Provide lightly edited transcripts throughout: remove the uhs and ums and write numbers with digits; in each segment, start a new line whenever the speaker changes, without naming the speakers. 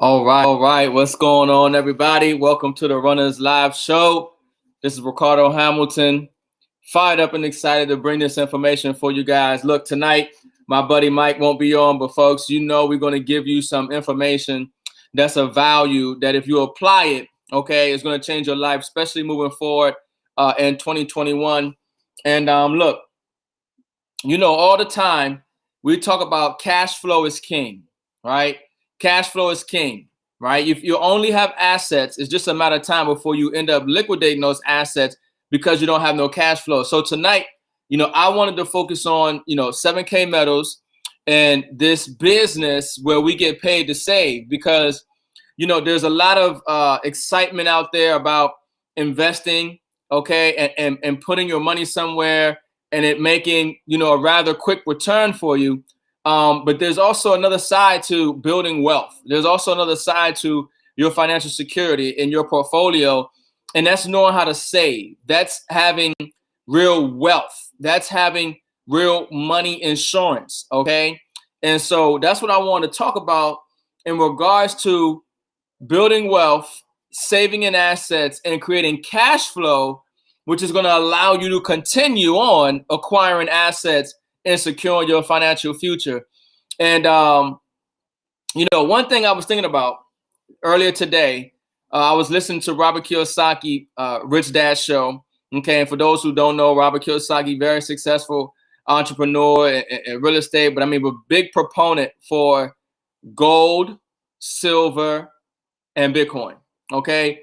All right. What's going on, everybody? Welcome to the Runners Live Show. This is Ricardo Hamilton. Fired up and excited to bring this information for you guys. Look, tonight, my buddy Mike won't be on, but folks, we're going to give you some information that's of value that if you apply it, okay, it's going to change your life, especially moving forward in 2021. And look, all the time we talk about cash flow is king, right? Cash flow is king, right? If you only have assets, it's just a matter of time before you end up liquidating those assets because you don't have no cash flow. So tonight, I wanted to focus on, 7K metals and this business where we get paid to save because, there's a lot of excitement out there about investing, okay, and putting your money somewhere and it making, a rather quick return for you. But there's also another side to building wealth. There's also another side to your financial security in your portfolio. And that's knowing how to save. That's having real wealth. That's having real money insurance. Okay. And so that's what I want to talk about in regards to building wealth, saving in assets, and creating cash flow, which is going to allow you to continue on acquiring assets and securing your financial future. And, one thing I was thinking about earlier today, I was listening to Robert Kiyosaki, Rich Dad Show. Okay. And for those who don't know, Robert Kiyosaki, very successful entrepreneur in real estate, but a big proponent for gold, silver, and Bitcoin. Okay.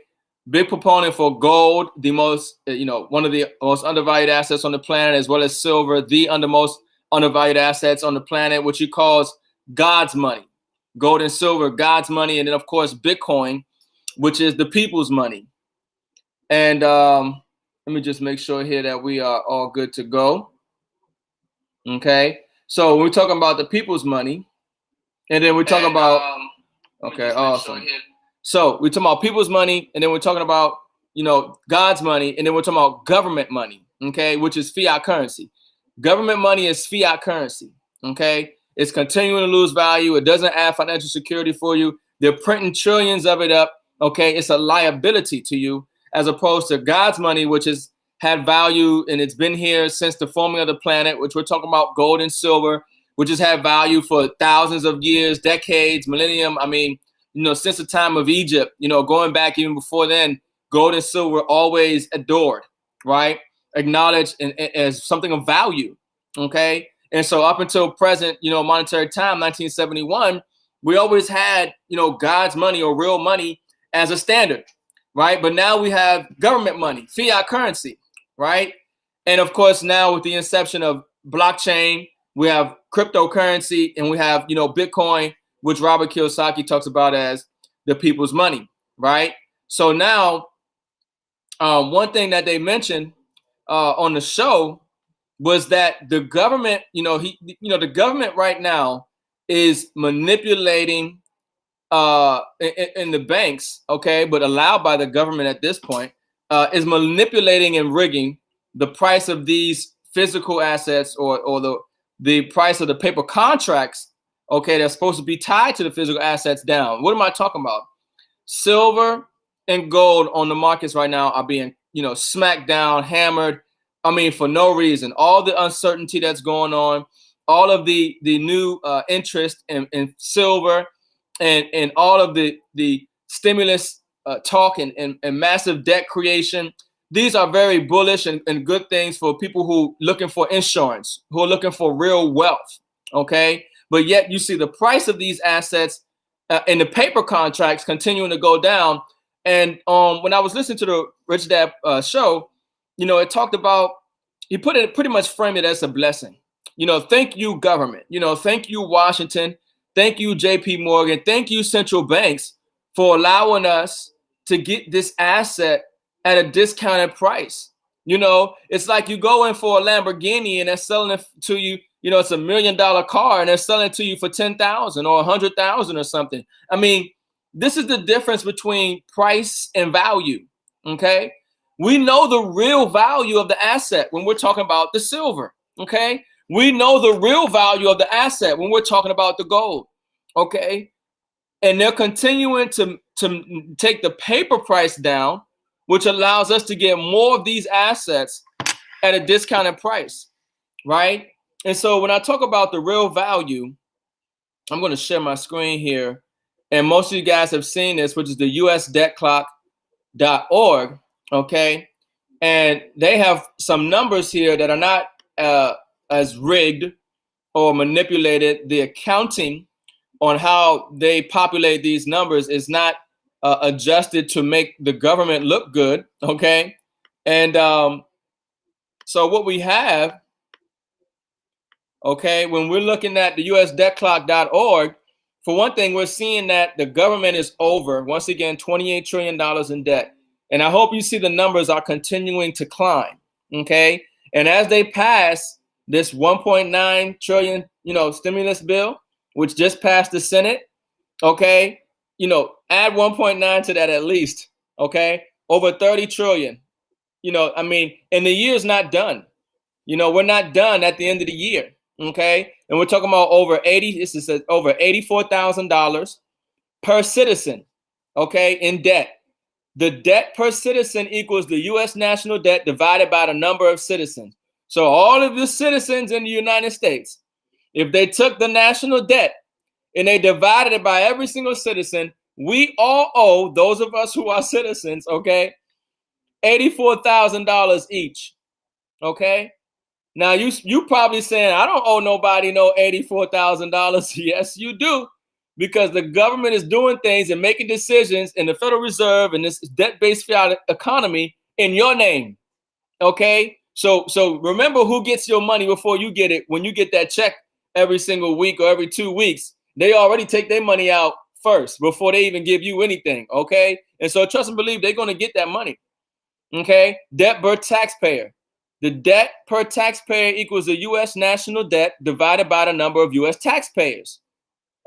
Big proponent for gold, the most, one of the most undervalued assets on the planet, as well as silver, the most undervalued assets on the planet, which he calls God's money. Gold and silver, God's money. And then, of course, Bitcoin, which is the people's money. And let me just make sure here that we are all good to go. Okay. So we're talking about the people's money. And then we're talking about, okay, awesome. So we're talking about people's money, and then we're talking about, God's money, and then we're talking about government money, okay, which is fiat currency. Government money is fiat currency, okay? It's continuing to lose value. It doesn't add financial security for you. They're printing trillions of it up, okay? It's a liability to you as opposed to God's money, which has had value, and it's been here since the forming of the planet, which we're talking about gold and silver, which has had value for thousands of years, decades, millennium. Since the time of Egypt, going back even before then, gold and silver were always adored, right? Acknowledged as something of value, okay? And so up until present, monetary time, 1971, we always had, God's money or real money as a standard, right? But now we have government money, fiat currency, right? And of course, now with the inception of blockchain, we have cryptocurrency and we have, Bitcoin, which Robert Kiyosaki talks about as the people's money, right? So now, one thing that they mentioned on the show was that the government, the government right now is manipulating in the banks, okay, but allowed by the government at this point, is manipulating and rigging the price of these physical assets or the price of the paper contracts, okay, that's supposed to be tied to the physical assets down. What am I talking about? Silver and gold on the markets right now are being, smacked down, hammered. For no reason. All the uncertainty that's going on, all of the new interest in silver and all of the stimulus talk and massive debt creation. These are very bullish and good things for people who looking for insurance, who are looking for real wealth, okay? But yet you see the price of these assets and the paper contracts continuing to go down. And when I was listening to the Rich Dad show, it talked about, he put it pretty much framed it as a blessing. Thank you, government. Thank you, Washington. Thank you, JP Morgan. Thank you, central banks, for allowing us to get this asset at a discounted price. It's like you go in for a Lamborghini and they're selling it to you. It's $1 million car and they're selling it to you for 10,000 or 100,000 or something. This is the difference between price and value. Okay. We know the real value of the asset when we're talking about the silver. Okay. We know the real value of the asset when we're talking about the gold. Okay. And they're continuing to take the paper price down, which allows us to get more of these assets at a discounted price, right? And so when I talk about the real value, I'm going to share my screen here. And most of you guys have seen this, which is the usdebtclock.org, okay? And they have some numbers here that are not as rigged or manipulated. The accounting on how they populate these numbers is not adjusted to make the government look good, okay? And so what we have, okay, when we're looking at the usdebtclock.org, for one thing, we're seeing that the government is over, once again, $28 trillion in debt. And I hope you see the numbers are continuing to climb, okay? And as they pass this 1.9 trillion, stimulus bill, which just passed the Senate, okay, add 1.9 to that at least, okay? Over 30 trillion. And the year's not done. We're not done at the end of the year, okay? And we're talking about over $84,000 per citizen, okay, in debt. The debt per citizen equals the U.S. national debt divided by the number of citizens. So all of the citizens in the United States, if they took the national debt and they divided it by every single citizen, we all owe, those of us who are citizens, okay, $84,000 each, okay? Now, you probably saying, I don't owe nobody no $84,000. Yes, you do, because the government is doing things and making decisions in the Federal Reserve and this debt-based fiat economy in your name, okay? So remember who gets your money before you get it. When you get that check every single week or every 2 weeks, they already take their money out first before they even give you anything, okay? And so trust and believe they're going to get that money, okay? Debt per taxpayer. The debt per taxpayer equals the U.S. national debt divided by the number of U.S. taxpayers.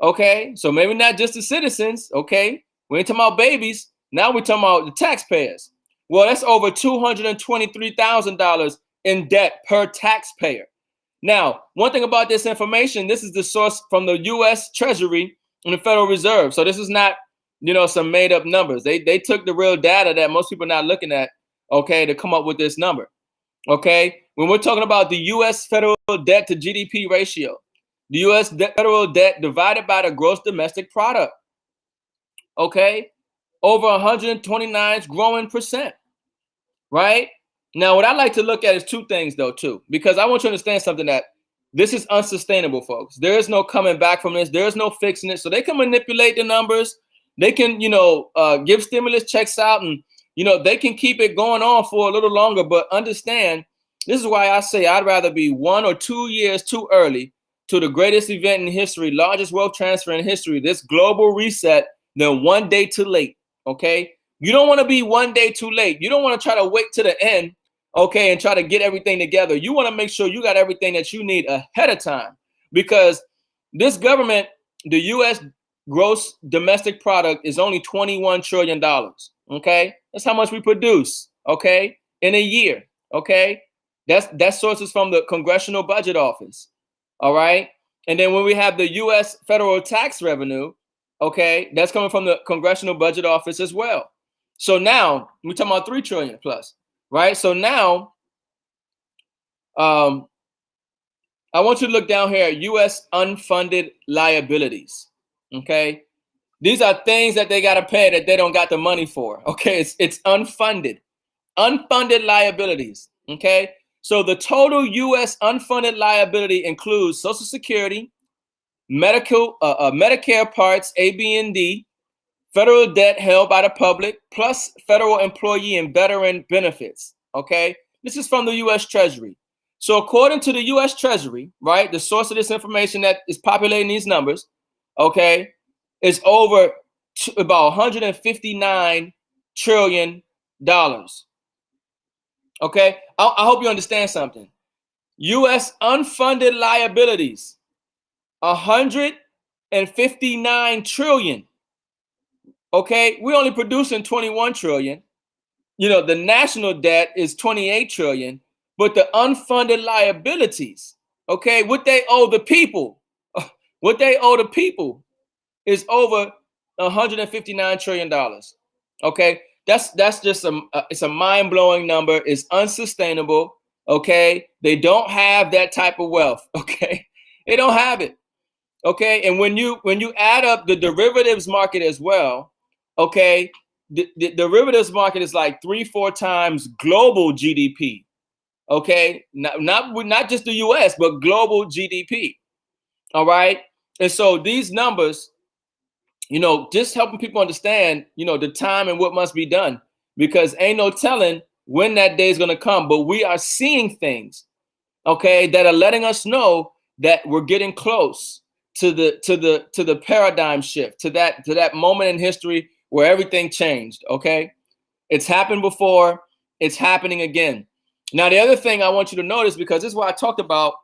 Okay, so maybe not just the citizens. Okay, we ain't talking about babies. Now we're talking about the taxpayers. Well, that's over $223,000 in debt per taxpayer. Now, one thing about this information, this is the source from the U.S. Treasury and the Federal Reserve. So this is not, some made up numbers. They took the real data that most people are not looking at, okay, to come up with this number. Okay, when we're talking about the U.S. federal debt to GDP ratio, the U.S. federal debt divided by the gross domestic product, okay, over 129 growing percent, right? Now, what I like to look at is two things, though, too, because I want you to understand something, that this is unsustainable, folks. There is no coming back from this. There is no fixing it. So they can manipulate the numbers. They can, give stimulus checks out, and they can keep it going on for a little longer, but understand, this is why I say I'd rather be 1 or 2 years too early to the greatest event in history, largest wealth transfer in history, this global reset, than 1 day too late, okay? You don't want to be 1 day too late. You don't want to try to wait to the end, okay, and try to get everything together. You want to make sure you got everything that you need ahead of time, because this government, the U.S. gross domestic product is only $21 trillion. Okay, that's how much we produce, okay, in a year. Okay, that sources from the Congressional Budget Office. All right, and then when we have the U.S. federal tax revenue, okay, that's coming from the Congressional Budget Office as well. So now we're talking about 3 trillion plus, right? So now I want you to look down here at U.S. unfunded liabilities. Okay, these are things that they got to pay that they don't got the money for. Okay, it's unfunded liabilities. Okay, so the total U.S. unfunded liability includes Social Security, Medicare parts A, B, and D, federal debt held by the public, plus federal employee and veteran benefits. Okay, this is from the U.S. Treasury. So according to the U.S. Treasury, right, the source of this information that is populating these numbers, okay, is over about $159 trillion. Okay, I hope you understand something. U.S. unfunded liabilities, 159 trillion. Okay, we're only producing 21 trillion. The national debt is 28 trillion, but the unfunded liabilities, okay, what they owe the people is over $159 trillion. Okay, that's just it's a mind-blowing number. It's unsustainable. Okay, they don't have that type of wealth. Okay, they don't have it. Okay, and when you add up the derivatives market as well, okay, the derivatives market is like 3-4 times global GDP. Okay, not just the US, but global GDP. All right, and so these numbers, just helping people understand, the time and what must be done, because ain't no telling when that day is going to come. But we are seeing things, okay, that are letting us know that we're getting close to the paradigm shift, to that moment in history where everything changed. Okay, it's happened before, it's happening again. Now, the other thing I want you to notice, because this is why I talked about,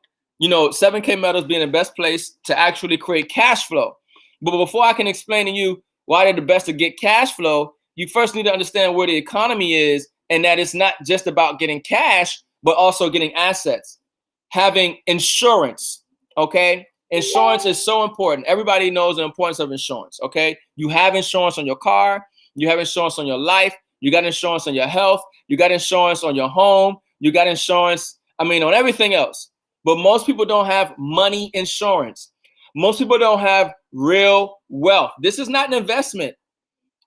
7K metals being the best place to actually create cash flow. But before I can explain to you why they're the best to get cash flow, you first need to understand where the economy is, and that it's not just about getting cash, but also getting assets, having insurance. Okay, insurance is so important. Everybody knows the importance of insurance. Okay, you have insurance on your car, you have insurance on your life, you got insurance on your health, you got insurance on your home, you got insurance, on everything else. But most people don't have money insurance. Most people don't have real wealth. This is not an investment.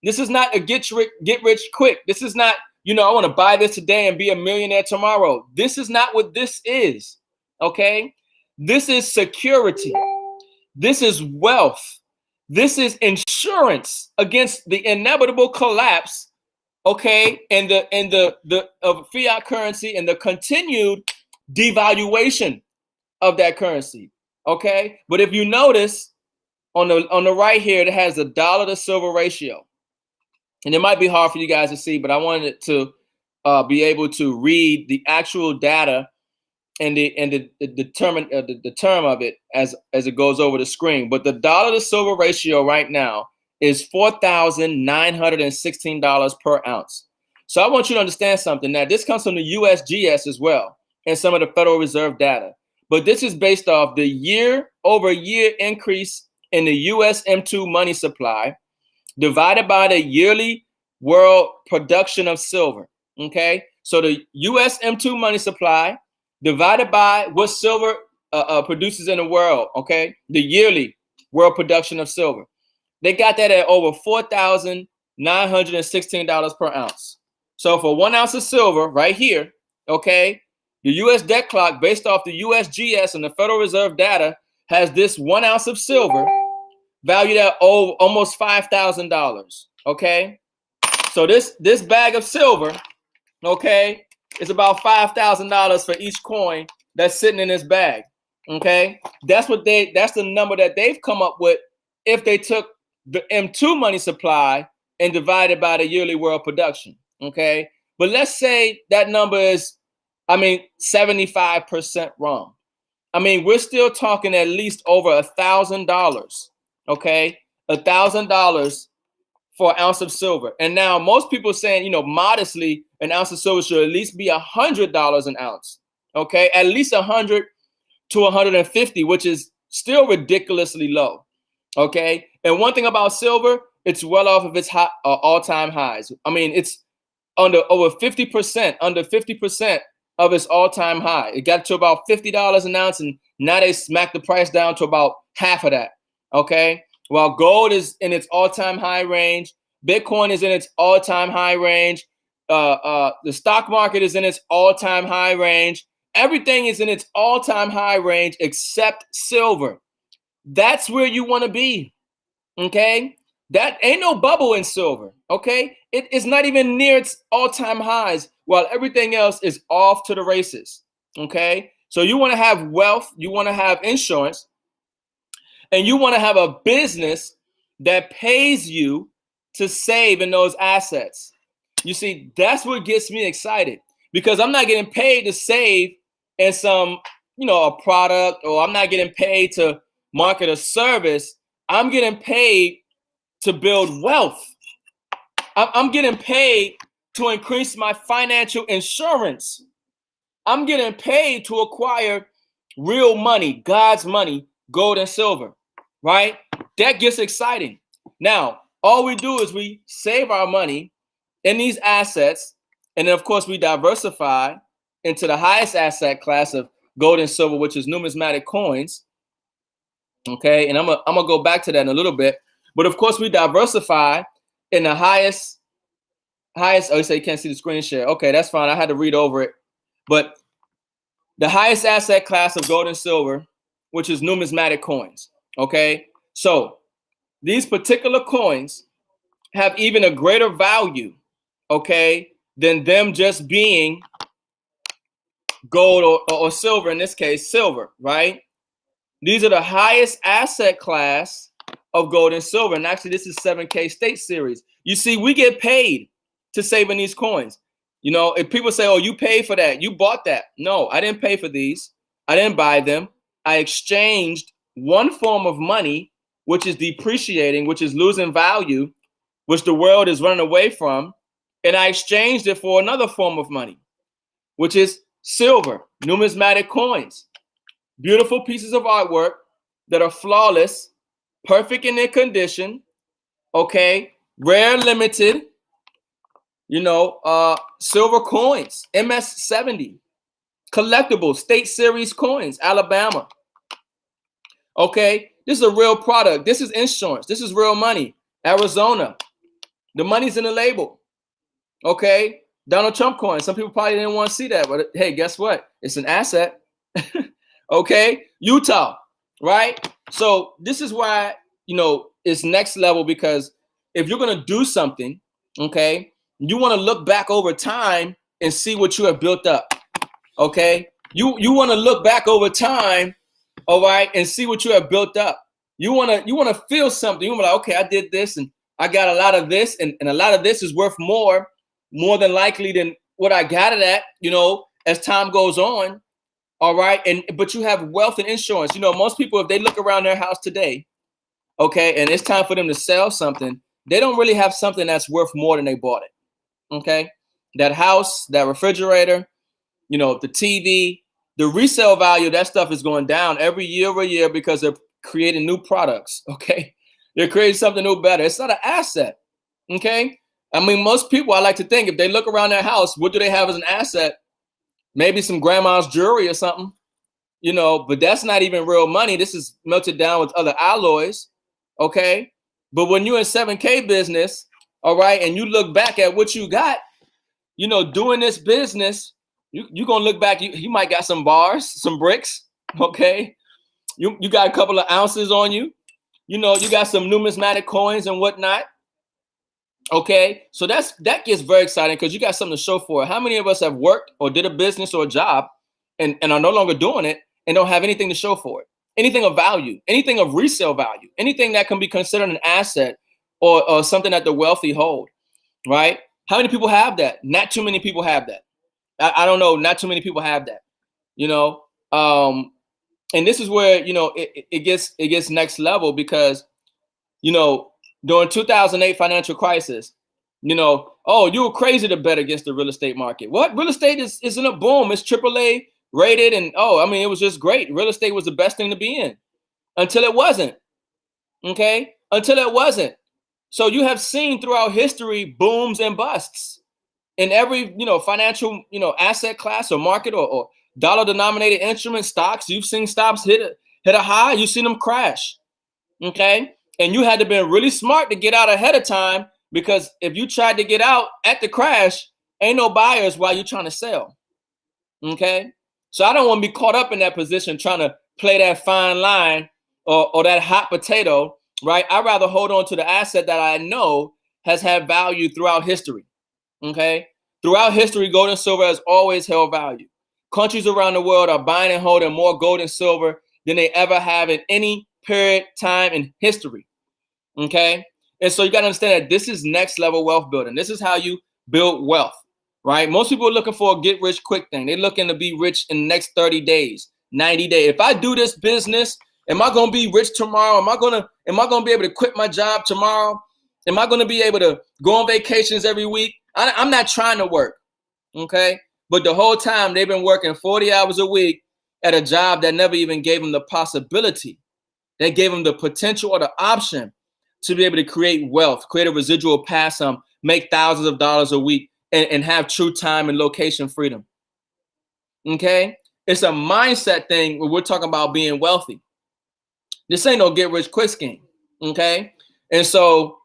This is not a get rich quick. This is not, I want to buy this today and be a millionaire tomorrow. This is not what this is. Okay? This is security. This is wealth. This is insurance against the inevitable collapse, okay, and the of fiat currency and the continued devaluation of that currency. Okay, but if you notice on the right here, it has a dollar to silver ratio, and it might be hard for you guys to see, but I wanted to be able to read the actual data and the term of it as it goes over the screen. But the dollar to silver ratio right now is $4,916 per ounce. So I want you to understand something. Now, this comes from the USGS as well and some of the Federal Reserve data. But this is based off the year-over-year increase in the US M2 money supply divided by the yearly world production of silver. Okay, so the US M2 money supply divided by what silver produces in the world. Okay, the yearly world production of silver. They got that at over $4,916 per ounce. So for 1 ounce of silver right here, okay, the US debt clock based off the USGS and the Federal Reserve data has this 1 ounce of silver valued at almost $5,000. Okay, so this bag of silver, okay, is about $5,000 for each coin that's sitting in this bag. Okay, that's the number that they've come up with if they took the M2 money supply and divided by the yearly world production. Okay, but let's say that number is 75% wrong. We're still talking at least over $1,000. Okay, $1,000 for an ounce of silver. And now most people are saying, modestly, an ounce of silver should at least be $100 an ounce. Okay, at least 100 to 150, which is still ridiculously low. Okay, and one thing about silver, it's well off of its all-time highs. It's under 50% of its all-time high. It got to about $50 an ounce, and now they smacked the price down to about half of that. Okay, while gold is in its all-time high range, Bitcoin is in its all-time high range, the stock market is in its all-time high range. Everything is in its all-time high range except silver. That's where you want to be. Okay, that ain't no bubble in silver. Okay, it is not even near its all-time highs, while everything else is off to the races. Okay, so you want to have wealth, you want to have insurance, and you want to have a business that pays you to save in those assets. You see, that's what gets me excited, because I'm not getting paid to save in some, a product, or I'm not getting paid to market a service. I'm getting paid to build wealth. I'm getting paid to increase my financial insurance. I'm getting paid to acquire real money, God's money, gold and silver, right? That gets exciting. Now, All we do is we save our money in these assets, and then of course we diversify into the highest asset class of gold and silver, which is numismatic coins. Okay, and I'm gonna go back to that in a little bit. But of course we diversify in the highest. Oh, you say you can't see the screen share. Okay, that's fine. I had to read over it. But the highest asset class of gold and silver, which is numismatic coins. Okay, so these particular coins have even a greater value, okay, than them just being gold or silver, in this case, silver, right? These are the highest asset class of gold and silver. And actually, this is 7K State Series. You see, we get paid to save in these coins. You know, if people say, oh, you paid for that, you bought that. No, I didn't pay for these. I didn't buy them. I exchanged one form of money, which is depreciating, which is losing value, which the world is running away from. And I exchanged it for another form of money, which is silver, numismatic coins. Beautiful pieces of artwork that are flawless, perfect in their condition, okay, rare, limited, silver coins, MS-70, collectible State Series coins, Alabama. Okay, this is a real product. This is insurance. This is real money. Arizona. The money's in the label. Okay, Donald Trump coins. Some people probably didn't want to see that, but hey, guess what? It's an asset. Okay, Utah, right? So this is why, it's next level, because if you're going to do something, okay, you want to look back over time and see what you have built up. Okay, you want to look back over time, all right, and see what you have built up. You want to feel something. You want to be like, okay, I did this and I got a lot of this, and a lot of this is worth more than likely than what I got it at, as time goes on. All right. But you have wealth and insurance. Most people, if they look around their house today, okay, and it's time for them to sell something, they don't really have something that's worth more than they bought it. Okay. That house, that refrigerator, the TV, the resale value of that stuff is going down every year because they're creating new products. Okay. They're creating something new, better. It's not an asset. Okay. I mean, most people, I like to think, if they look around their house, what do they have as an asset? Maybe some grandma's jewelry or something, but that's not even real money. This is melted down with other alloys, okay? But when you're in 7K business, all right, and you look back at what you got, doing this business, you're going to look back, you might got some bars, some bricks, okay? You got a couple of ounces on you. You got some numismatic coins and whatnot. Okay, so that gets very exciting because you got something to show for it. How many of us have worked or did a business or a job and are no longer doing it and don't have anything to show for it? Anything of value, anything of resale value, anything that can be considered an asset or something that the wealthy hold, right? How many people have that? Not too many people have that. I don't know. Not too many people have that, and this is where, it gets next level because, during 2008 financial crisis, oh, you were crazy to bet against the real estate market. What? Real estate is in a boom. It's AAA rated. And it was just great. Real estate was the best thing to be in until it wasn't. Okay. Until it wasn't. So you have seen throughout history booms and busts in every, financial, asset class or market or dollar denominated instrument stocks. You've seen stocks hit a high. You've seen them crash. Okay. And you had to be really smart to get out ahead of time, because if you tried to get out at the crash, ain't no buyers while you're trying to sell. Okay. So I don't want to be caught up in that position trying to play that fine line or that hot potato, right? I'd rather hold on to the asset that I know has had value throughout history. Okay. Throughout history, gold and silver has always held value. Countries around the world are buying and holding more gold and silver than they ever have in any period time in history. Okay. And so you got to understand that this is next level wealth building. This is how you build wealth, right? Most people are looking for a get rich quick thing. They're looking to be rich in the next 30 days, 90 days. If I do this business, am I going to be rich tomorrow? Am I going to be able to quit my job tomorrow? Am I going to be able to go on vacations every week? I'm not trying to work. Okay. But the whole time they've been working 40 hours a week at a job that never even gave them the possibility. They gave them the potential or the option to be able to create wealth, create a residual pass sum, make thousands of dollars a week, and have true time and location freedom. Okay? It's a mindset thing when we're talking about being wealthy. This ain't no get rich quick scheme. Okay? And so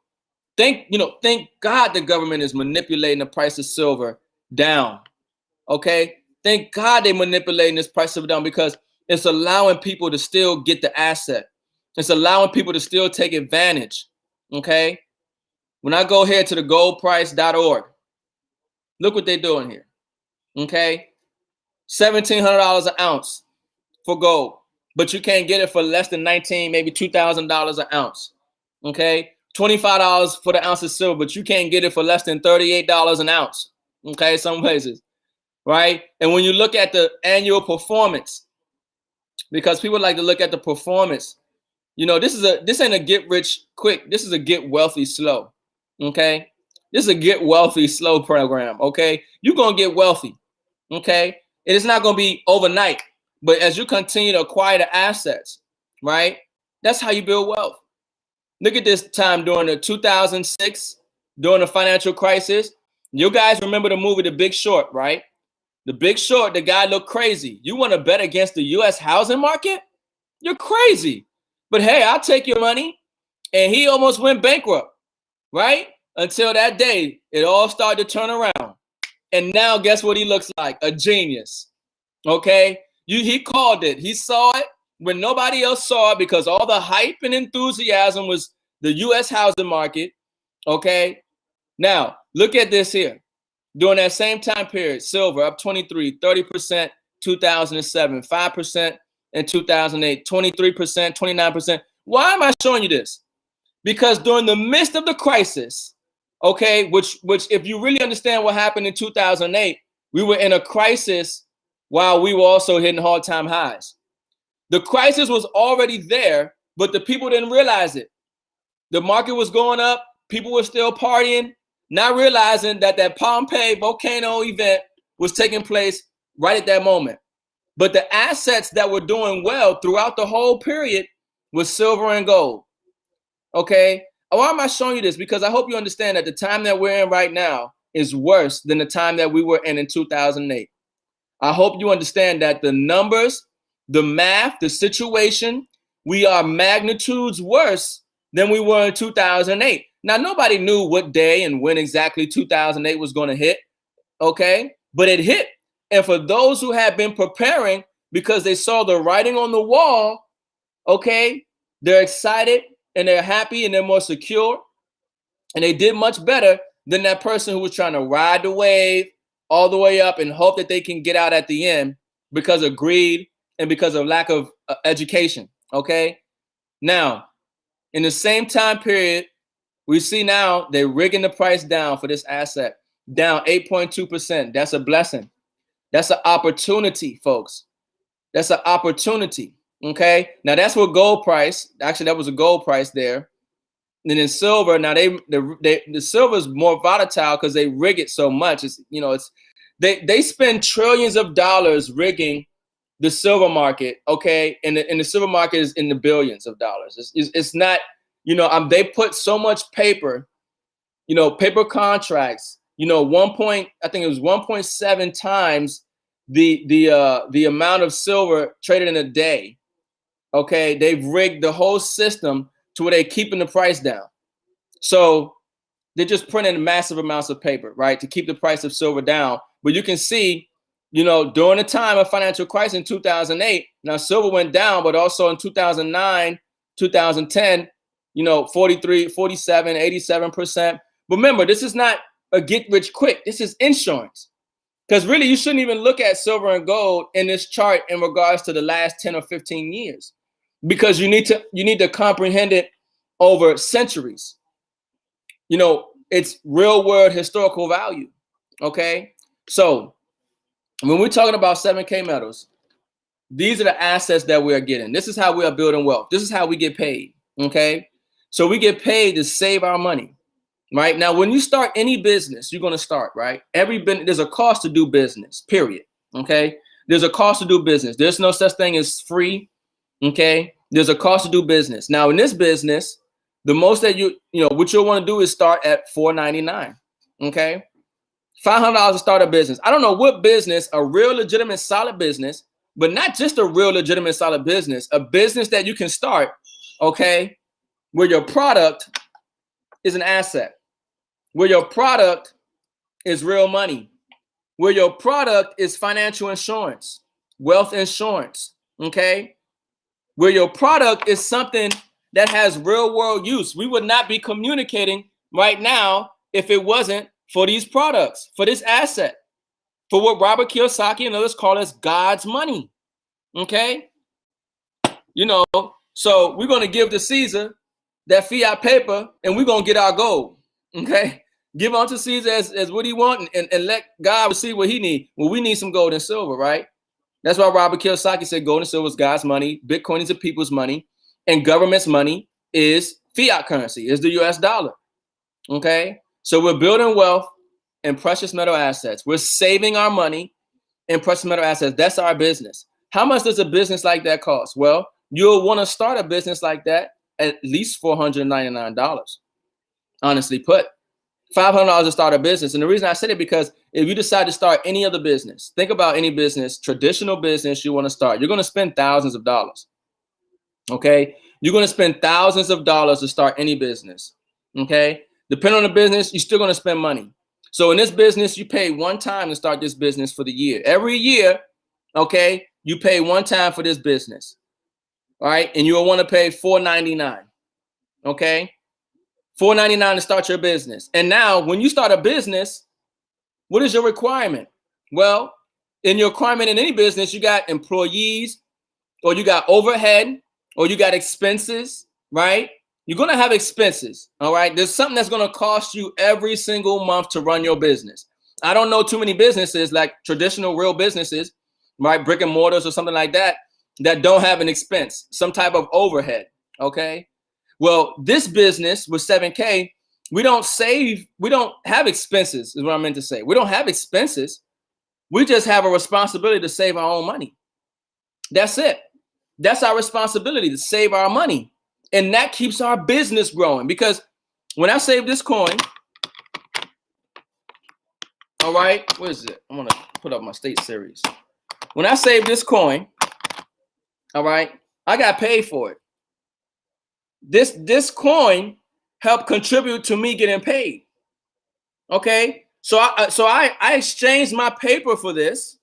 thank God the government is manipulating the price of silver down. Okay? Thank God they're manipulating this price of it down, because it's allowing people to still get the asset. It's allowing people to still take advantage. Okay? When I go here to the goldprice.org, look what they're doing here. Okay? $1,700 an ounce for gold, but you can't get it for less than $19,000, maybe $2,000 an ounce. Okay? $25 for the ounce of silver, but you can't get it for less than $38 an ounce. Okay? Some places. Right? And when you look at the annual performance, because people like to look at the performance, this ain't a get rich quick. This is a get wealthy slow. Okay? This is a get wealthy slow program. Okay? You're going to get wealthy. Okay? It is not going to be overnight, but as you continue to acquire the assets, right? That's how you build wealth. Look at this time during the 2006, during the financial crisis. You guys remember the movie The Big Short, right? The Big Short, the guy looked crazy. You want to bet against the U.S. housing market? You're crazy. But hey, I'll take your money. And he almost went bankrupt, right? Until that day, it all started to turn around. And now guess what he looks like? A genius. Okay? He called it. He saw it when nobody else saw it, because all the hype and enthusiasm was the U.S. housing market. Okay? Now, look at this here. During that same time period, silver up 23, 30%, 2007, 5% in 2008, 23%, 29%. Why am I showing you this? Because during the midst of the crisis, okay, which if you really understand what happened in 2008, we were in a crisis while we were also hitting all-time highs. The crisis was already there, but the people didn't realize it. The market was going up. People were still partying, not realizing that Pompeii volcano event was taking place right at that moment. But the assets that were doing well throughout the whole period was silver and gold. Okay? Why am I showing you this? Because I hope you understand that the time that we're in right now is worse than the time that we were in 2008. I hope you understand that the numbers, the math, the situation, we are magnitudes worse than we were in 2008. Now, nobody knew what day and when exactly 2008 was going to hit, okay? But it hit. And for those who have been preparing because they saw the writing on the wall, okay, they're excited and they're happy and they're more secure. And they did much better than that person who was trying to ride the wave all the way up and hope that they can get out at the end because of greed and because of lack of education, okay? Now, in the same time period, we see now they're rigging the price down for this asset, down 8.2%. That's a blessing. That's an opportunity, folks. That's an opportunity, okay? Now, that's what gold price, actually, that was a gold price there. And then silver, now the silver is more volatile because they rig it so much. They spend trillions of dollars rigging the silver market, okay? And the silver market is in the billions of dollars. It's not, they put so much paper, paper contracts, I think it was 1.7 times the amount of silver traded in a day. Okay, they've rigged the whole system to where they're keeping the price down. So they're just printing massive amounts of paper, right, to keep the price of silver down. But you can see, during the time of financial crisis in 2008, now silver went down, but also in 2009, 2010, 43, 47, 87%. But remember, this is not a get rich quick. This is insurance. Because really, you shouldn't even look at silver and gold in this chart in regards to the last 10 or 15 years, because you need to comprehend it over centuries. It's real world historical value. Okay. So when we're talking about 7K metals, these are the assets that we are getting. This is how we are building wealth. This is how we get paid. Okay. So we get paid to save our money. Right now, when you start any business, you're going to start, right? There's a cost to do business, period. Okay. There's a cost to do business. There's no such thing as free. Okay. There's a cost to do business. Now, in this business, the most that what you'll want to do is start at $4.99. Okay. $500 to start a business. I don't know what business, a real legitimate solid business, but not just a real legitimate solid business, a business that you can start, okay, where your product is an asset, where your product is real money, where your product is financial insurance, wealth insurance, okay, where your product is something that has real world use. We would not be communicating right now if it wasn't for these products, for this asset, for what Robert Kiyosaki and others call as God's money. Okay. So we're going to give to Caesar that fiat paper and we're going to get our gold. Okay. Give unto Caesar as what he wants and let God receive what he needs. Well, we need some gold and silver, right? That's why Robert Kiyosaki said gold and silver is God's money. Bitcoin is the people's money, and government's money is fiat currency, is the US dollar. Okay. So we're building wealth in precious metal assets. We're saving our money in precious metal assets. That's our business. How much does a business like that cost? Well, you'll want to start a business like that at least $499. Honestly put, $500 to start a business. And the reason I said it because if you decide to start any other business, think about any business, traditional business you want to start, you're going to spend thousands of dollars. Okay. You're going to spend thousands of dollars to start any business. Okay. Depending on the business, you're still going to spend money. So in this business, you pay one time to start this business for the year. Every year, okay, you pay one time for this business. All right. And you'll want to pay $4.99. Okay. $4.99 to start your business. And now when you start a business, what is your requirement? Well, in your requirement in any business, you got employees, or you got overhead, or you got expenses, right? You're going to have expenses. All right. There's something that's going to cost you every single month to run your business. I don't know too many businesses like traditional real businesses, right? Brick and mortars or something like that, that don't have an expense, some type of overhead. Okay. Well, this business with 7K, we don't have expenses is what I meant to say. We don't have expenses. We just have a responsibility to save our own money. That's it. That's our responsibility, to save our money. And that keeps our business growing, because when I save this coin, all right, what is it? I'm going to put up my state series. When I save this coin, all right, I got paid for it. This coin helped contribute to me getting paid. Okay, so I exchanged my paper for this,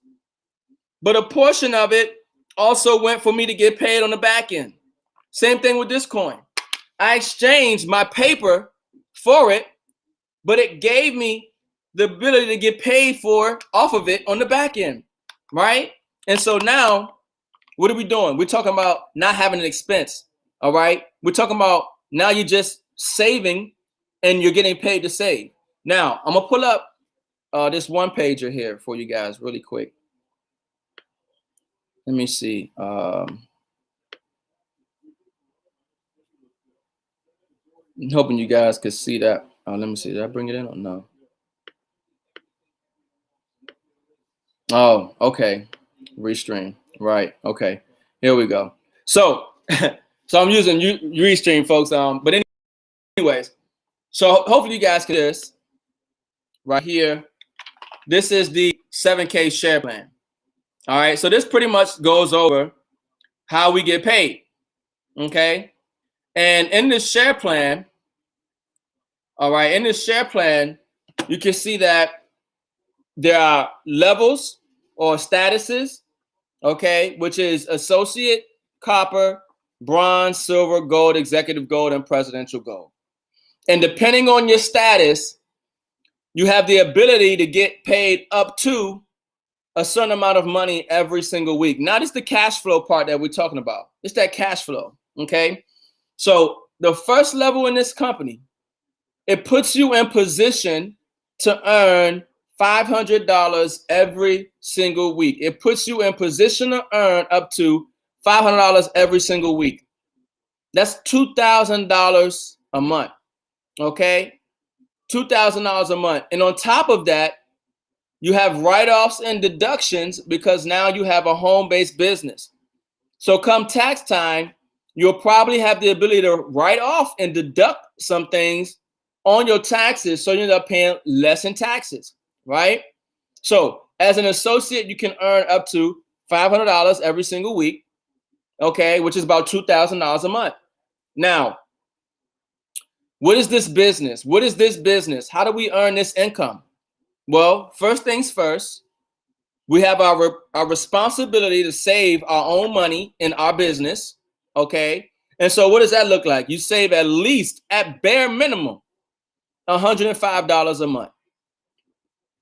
but a portion of it also went for me to get paid on the back end. Same thing with this coin. I exchanged my paper for it, but it gave me the ability to get paid for off of it on the back end, right? And so now, what are we doing? We're talking about not having an expense, all right? We're talking about now you're just saving and you're getting paid to save. Now, I'm going to pull up this one pager here for you guys really quick. Let me see. I'm hoping you guys could see that. Let me see. Did I bring it in or no? Oh, okay. Restream. Right. Okay. Here we go. So, so I'm using Restream, folks. But anyways, so hopefully you guys can see this right here. This is the 7K share plan. All right. So this pretty much goes over how we get paid. Okay. And in this share plan, all right, in this share plan, you can see that there are levels or statuses, okay, which is associate, copper, bronze, silver, gold, executive gold, and presidential gold. And depending on your status, you have the ability to get paid up to a certain amount of money every single week. Now, this is the cash flow part that we're talking about. It's that cash flow, okay? So the first level in this company, it puts you in position to earn $500 every single week. It puts you in position to earn up to $500 every single week. That's $2,000 a month, okay? $2,000 a month. And on top of that, you have write-offs and deductions because now you have a home-based business. So come tax time, You'll probably have the ability to write off and deduct some things on your taxes, so you end up paying less in taxes, right? So as an associate, you can earn up to $500 every single week, okay, which is about $2,000 a month. Now, what is this business? What is this business? How do we earn this income? Well, first things first, we have our responsibility to save our own money in our business, okay? And so what does that look like? You save at least, at bare minimum, $105 a month.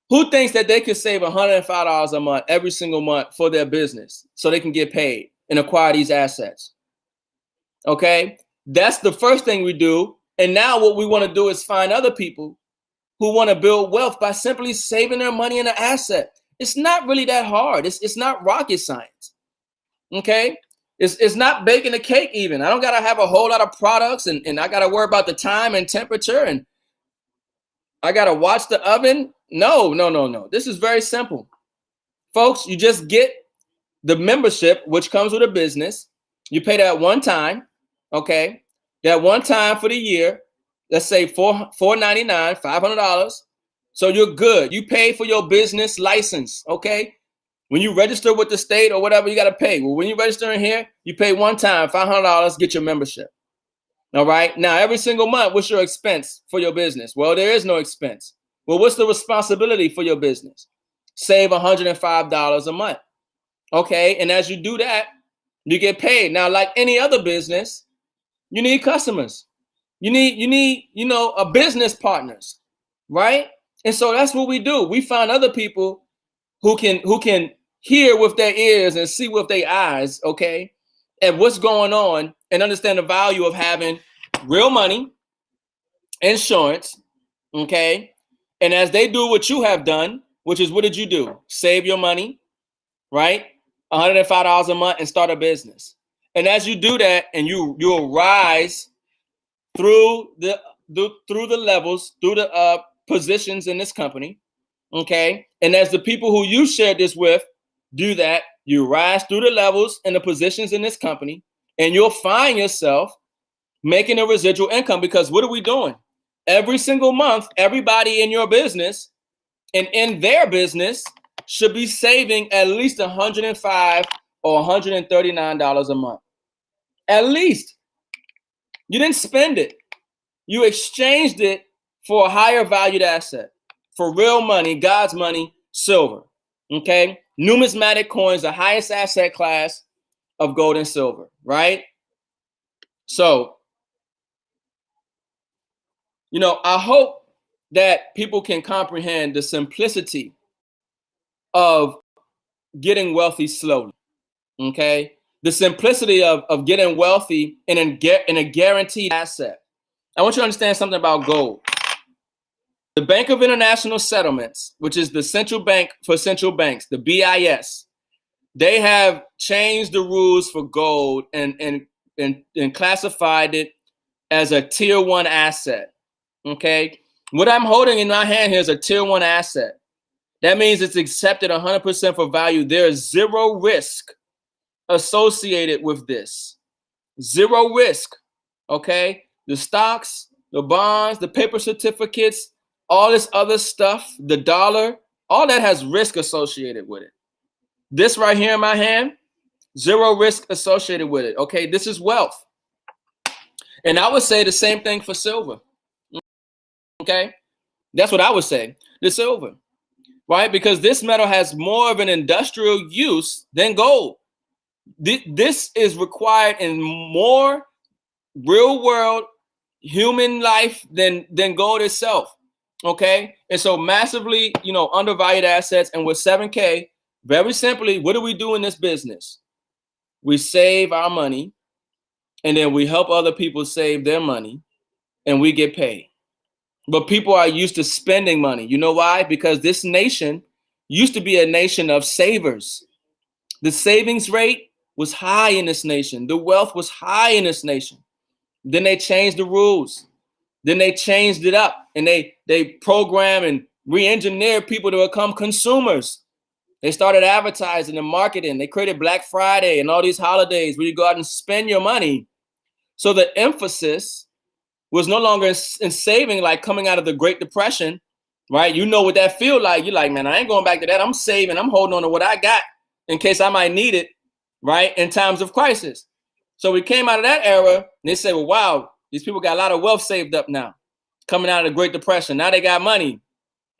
Who thinks that they could save $105 a month every single month for their business so they can get paid and acquire these assets? Okay, that's the first thing we do. And now what we want to do is find other people who want to build wealth by simply saving their money in an asset. It's not really that hard. It's not rocket science. Okay, it's not baking a cake even. I don't got to have a whole lot of products and I got to worry about the time and temperature and I got to watch the oven. No. This is very simple. Folks, you just get the membership, which comes with a business. You pay that one time, okay? That one time for the year. Let's say $499, $500. So you're good. You pay for your business license, okay? When you register with the state or whatever, you got to pay. Well, when you register in here, you pay one time, $500, get your membership. All right. Now, every single month, what's your expense for your business? Well, there is no expense. Well, what's the responsibility for your business? Save $105 a month. Okay. And as you do that, you get paid. Now, like any other business, you need customers. You need, a business partners, right? And so that's what we do. We find other people who can hear with their ears and see with their eyes, okay, and what's going on and understand the value of having real money, insurance, okay? And as they do what you have done, which is what did you do? Save your money, right? $105 a month and start a business. And as you do that and you'll rise through the levels, through the positions in this company, okay? And as the people who you shared this with do that, you rise through the levels and the positions in this company, and you'll find yourself making a residual income. Because what are we doing? Every single month, everybody in your business and in their business should be saving at least $105 or $139 a month. At least. You didn't spend it. You exchanged it for a higher valued asset, for real money, God's money, silver. Okay? Numismatic coins, the highest asset class of gold and silver, right? So, I hope that people can comprehend the simplicity of getting wealthy slowly, okay? The simplicity of getting wealthy in a guaranteed asset. I want you to understand something about gold. The Bank of International Settlements, which is the central bank for central banks, the BIS, they have changed the rules for gold and classified it as a tier 1 asset. Okay. What I'm holding in my hand here is a tier 1 asset. That means it's accepted 100% for value. There is zero risk associated with this. Zero risk. Okay. The stocks, the bonds, the paper certificates, all this other stuff, the dollar, all that has risk associated with it. This right here in my hand, zero risk associated with it. Okay, this is wealth. And I would say the same thing for silver. Okay, that's what I would say, the silver, right? Because this metal has more of an industrial use than gold. This is required in more real world human life than gold itself. Okay, and so massively, undervalued assets. And with 7K, very simply, what do we do in this business? We save our money, and then we help other people save their money, and we get paid. But people are used to spending money. You know why? Because this nation used to be a nation of savers. The savings rate was high in this nation. The wealth was high in this nation. Then they changed the rules. Then they changed it up, and they program and re-engineered people to become consumers. They started advertising and marketing. They created Black Friday and all these holidays where you go out and spend your money So the emphasis was no longer in saving, like coming out of the Great Depression, right? You know what that feel like. You're like, man, I ain't going back to that. I'm saving. I'm holding on to what I got in case I might need it, right, in times of crisis. So we came out of that era, and they say, well, wow, these people got a lot of wealth saved up now, coming out of the Great Depression. Now they got money.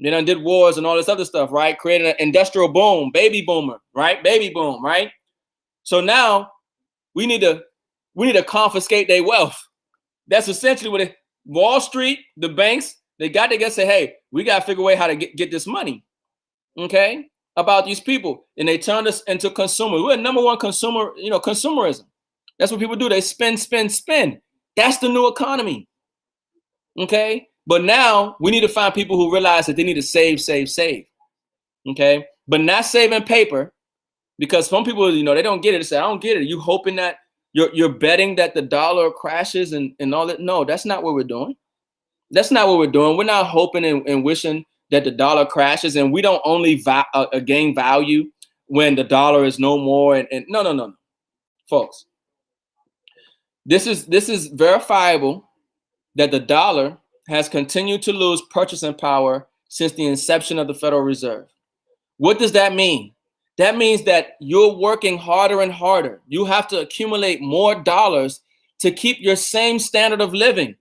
They done did wars and all this other stuff, right? Created an industrial boom, baby boomer, right? Baby boom, right? So now we need to confiscate their wealth. That's essentially what Wall Street, the banks, they got together and say, hey, we got to figure a way how to get this money, okay, about these people. And they turned us into consumers. We're number one consumer, consumerism. That's what people do. They spend, spend, spend. That's the new economy, okay? But now we need to find people who realize that they need to save, save, save, okay? But not saving paper, because some people, they don't get it. They say, I don't get it. You hoping that you're betting that the dollar crashes and all that? No, that's not what we're doing. That's not what we're doing. We're not hoping and wishing that the dollar crashes, and we don't only gain value when the dollar is no more. And no, folks. This is verifiable that the dollar has continued to lose purchasing power since the inception of the Federal Reserve. What does that mean? That means that you're working harder and harder. You have to accumulate more dollars to keep your same standard of living.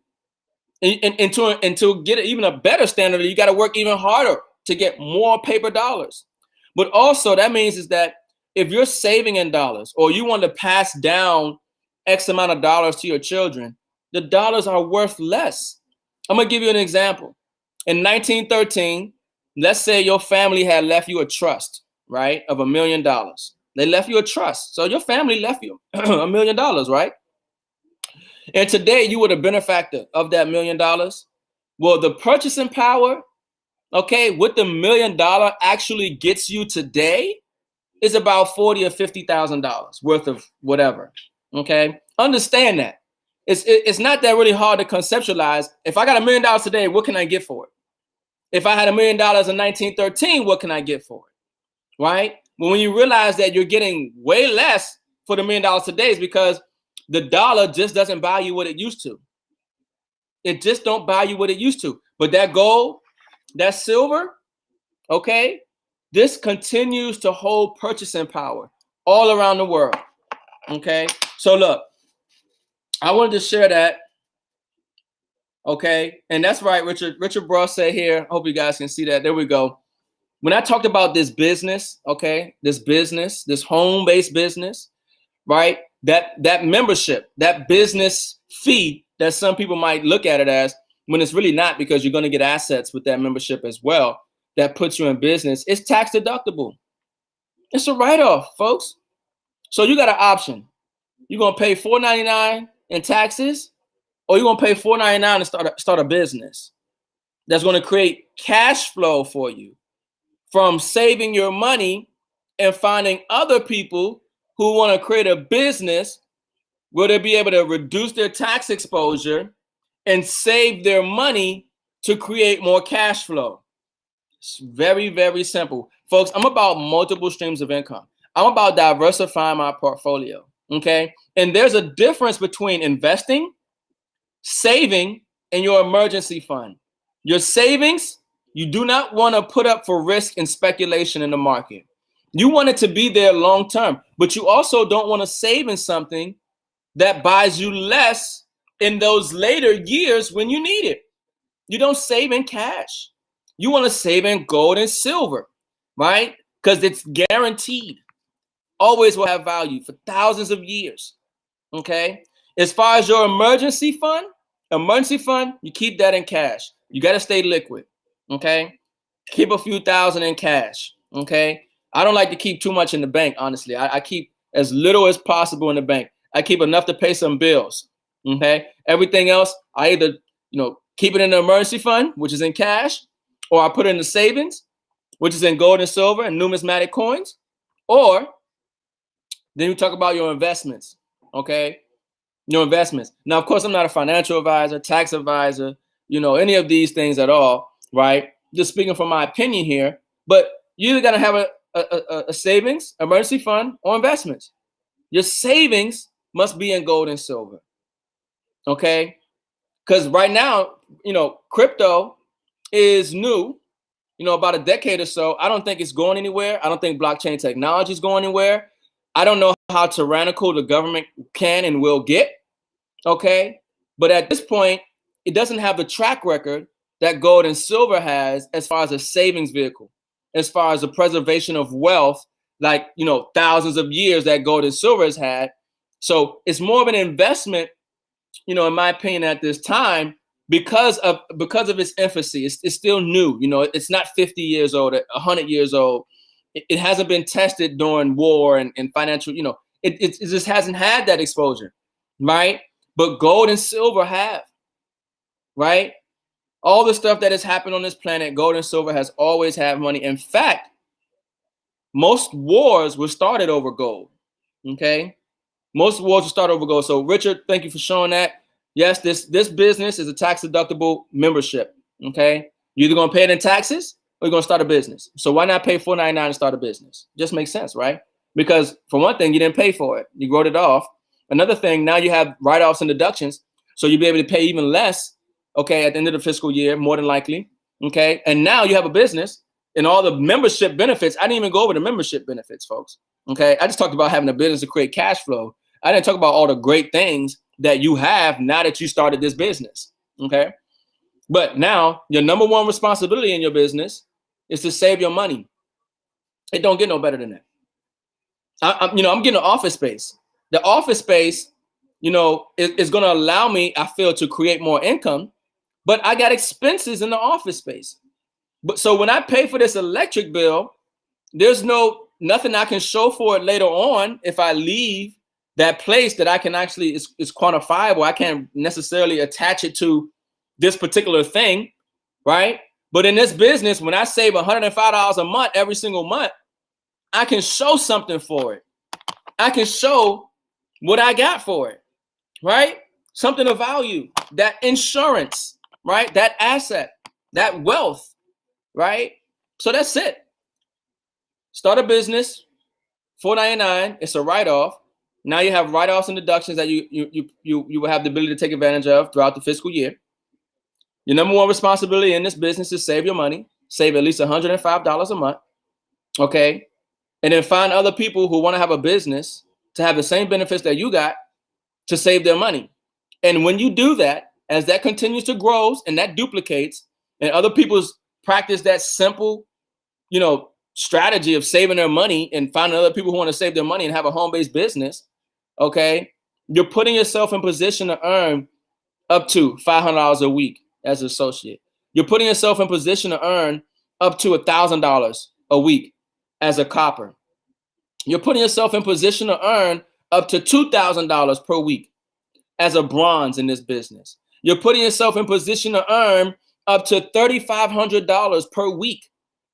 And to get even a better standard, you got to work even harder to get more paper dollars. But also that means is that if you're saving in dollars, or you want to pass down X amount of dollars to your children, the dollars are worth less. I'm going to give you an example. In 1913, let's say your family had left you a trust, right, of $1 million. They left you a trust. So your family left you $1 million, right? And today you were the benefactor of that $1 million. Well, the purchasing power, okay, what the $1 million actually gets you today is about $40,000 or $50,000 worth of whatever. Okay, understand that. It's not that really hard to conceptualize. If I got $1 million today, what can I get for it? If I had $1 million in 1913, what can I get for it? Right? But when you realize that you're getting way less for the $1 million today, is because the dollar just doesn't buy you what it used to. It just don't buy you what it used to. But that gold, that silver, okay, this continues to hold purchasing power all around the world. Okay, so look, I wanted to share that. Okay, and that's right, Richard Bruss said here. I hope you guys can see that. There we go. When I talked about this business, okay, this home-based business, right? That membership, that business fee that some people might look at it as, when it's really not, because you're going to get assets with that membership as well. That puts you in business. It's tax deductible. It's a write-off, folks. So you got an option. You're going to pay $4.99 in taxes, or you're going to pay $4.99 to start a business that's going to create cash flow for you from saving your money and finding other people who want to create a business where they'll be able to reduce their tax exposure and save their money to create more cash flow. It's very, very simple. Folks, I'm about multiple streams of income. I'm about diversifying my portfolio, okay? And there's a difference between investing, saving, and your emergency fund. Your savings, you do not want to put up for risk and speculation in the market. You want it to be there long term, but you also don't want to save in something that buys you less in those later years when you need it. You don't save in cash. You want to save in gold and silver, right? Because it's guaranteed. Always will have value for thousands of years, okay? As far as your emergency fund, you keep that in cash. You got to stay liquid, okay? Keep a few thousand in cash, okay? I don't like to keep too much in the bank, honestly. I keep as little as possible in the bank. I keep enough to pay some bills, okay? Everything else, I either, keep it in the emergency fund, which is in cash, or I put it in the savings, which is in gold and silver and numismatic coins, or then you talk about your investments, okay? Your investments. Now, of course, I'm not a financial advisor, tax advisor, any of these things at all, right? Just speaking from my opinion here, but you either got to have a savings, emergency fund, or investments. Your savings must be in gold and silver. Okay, because right now, crypto is new. About a decade or so. I don't think it's going anywhere. I don't think blockchain technology is going anywhere. I don't know how tyrannical the government can and will get. Okay, but at this point, it doesn't have the track record that gold and silver has as far as a savings vehicle, as far as the preservation of wealth, like thousands of years that gold and silver has had. So it's more of an investment, in my opinion, at this time because of its infancy. It's still new. It's not 50 years old, 100 years old. It hasn't been tested during war and financial. It just hasn't had that exposure, right? But gold and silver have, right? All the stuff that has happened on this planet, gold and silver has always had money. In fact, most wars were started over gold. Okay, most wars were started over gold. So, Richard, thank you for showing that. Yes, this business is a tax deductible membership. Okay, you're either gonna pay it in taxes or you're gonna start a business. So why not pay $4.99 and start a business? Just makes sense, right? Because for one thing, you didn't pay for it; you wrote it off. Another thing, now you have write-offs and deductions, so you'll be able to pay even less. Okay, at the end of the fiscal year, more than likely. Okay, and now you have a business and all the membership benefits. I didn't even go over the membership benefits, folks. Okay, I just talked about having a business to create cash flow. I didn't talk about all the great things that you have now that you started this business. Okay, but now your number one responsibility in your business is to save your money. It don't get no better than that. I'm getting an office space. The office space, is going to allow me, I feel, to create more income, but I got expenses in the office space. But so when I pay for this electric bill, there's nothing I can show for it later on if I leave that place that I can actually is quantifiable. I can't necessarily attach it to this particular thing, right? But in this business, when I save $105 a month every single month, I can show something for it. I can show what I got for it, right? Something of value, that insurance, right? That asset, that wealth, right? So that's it. Start a business, $4.99. It's a write-off. Now you have write-offs and deductions that you will have the ability to take advantage of throughout the fiscal year. Your number one responsibility in this business is save your money, save at least $105 a month, okay? And then find other people who want to have a business to have the same benefits that you got to save their money. And when you do that, as that continues to grow and that duplicates, and other people's practice that simple, strategy of saving their money and finding other people who want to save their money and have a home-based business, okay, you're putting yourself in position to earn up to $500 a week as an associate. You're putting yourself in position to earn up to $1,000 a week as a copper. You're putting yourself in position to earn up to $2,000 per week as a bronze in this business. You're putting yourself in position to earn up to $3,500 per week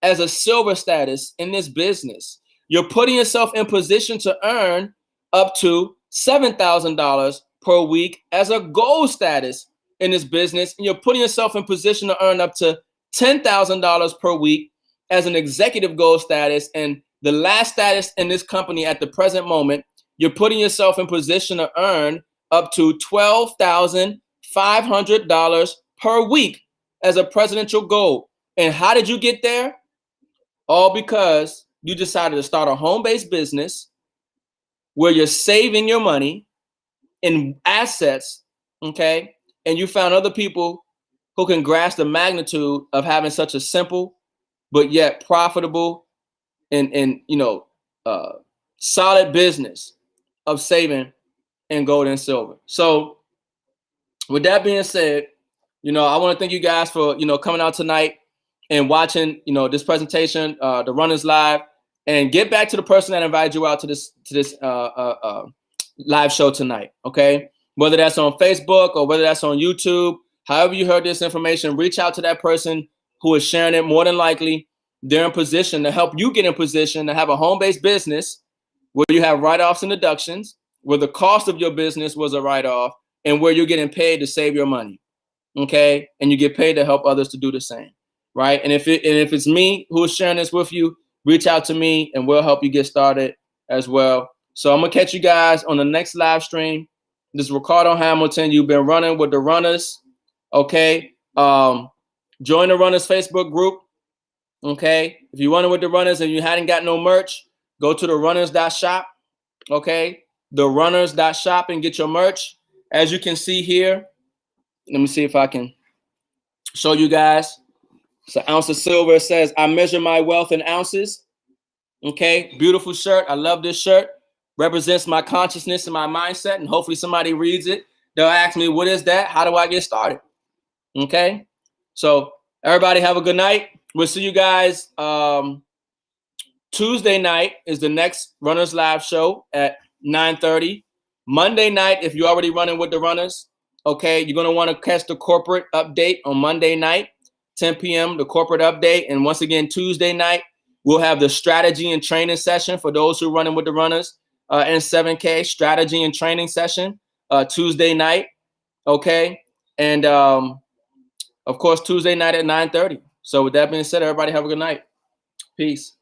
as a silver status in this business. You're putting yourself in position to earn up to $7,000 per week as a gold status in this business. And you're putting yourself in position to earn up to $10,000 per week as an executive gold status. And the last status in this company at the present moment, you're putting yourself in position to earn up to $12,500 per week as a presidential gold. And how did you get there? All because you decided to start a home-based business where you're saving your money in assets, okay? And you found other people who can grasp the magnitude of having such a simple but yet profitable and solid business of saving in gold and silver. So with that being said, I want to thank you guys for, coming out tonight and watching, this presentation, the Runners Live, and get back to the person that invited you out to this live show tonight, okay? Whether that's on Facebook or whether that's on YouTube, however you heard this information, reach out to that person who is sharing it. More than likely, they're in position to help you get in position to have a home-based business where you have write-offs and deductions, where the cost of your business was a write-off, and where you're getting paid to save your money, okay? And you get paid to help others to do the same. Right. And if it's me who is sharing this with you, reach out to me and we'll help you get started as well. So I'm going to catch you guys on the next live stream. This is Ricardo Hamilton. You've been running with the runners. Okay. Join the runners Facebook group. Okay. If you're running with the runners and you hadn't got no merch, go to the runners.shop. Okay. The runners.shop and get your merch. As you can see here, let me see if I can show you guys. It's an ounce of silver. It says, I measure my wealth in ounces. Okay, beautiful shirt. I love this shirt. Represents my consciousness and my mindset. And hopefully somebody reads it. They'll ask me, what is that? How do I get started? Okay, so everybody have a good night. We'll see you guys. Tuesday night is the next Runners Live show at 9:30. Monday night, if you're already running with the runners, okay, you're going to want to catch the corporate update on Monday night, 10 p.m., the corporate update. And once again, Tuesday night, we'll have the strategy and training session for those who are running with the runners and 7K strategy and training session Tuesday night. Okay. And of course, Tuesday night at 9:30. So with that being said, everybody have a good night. Peace.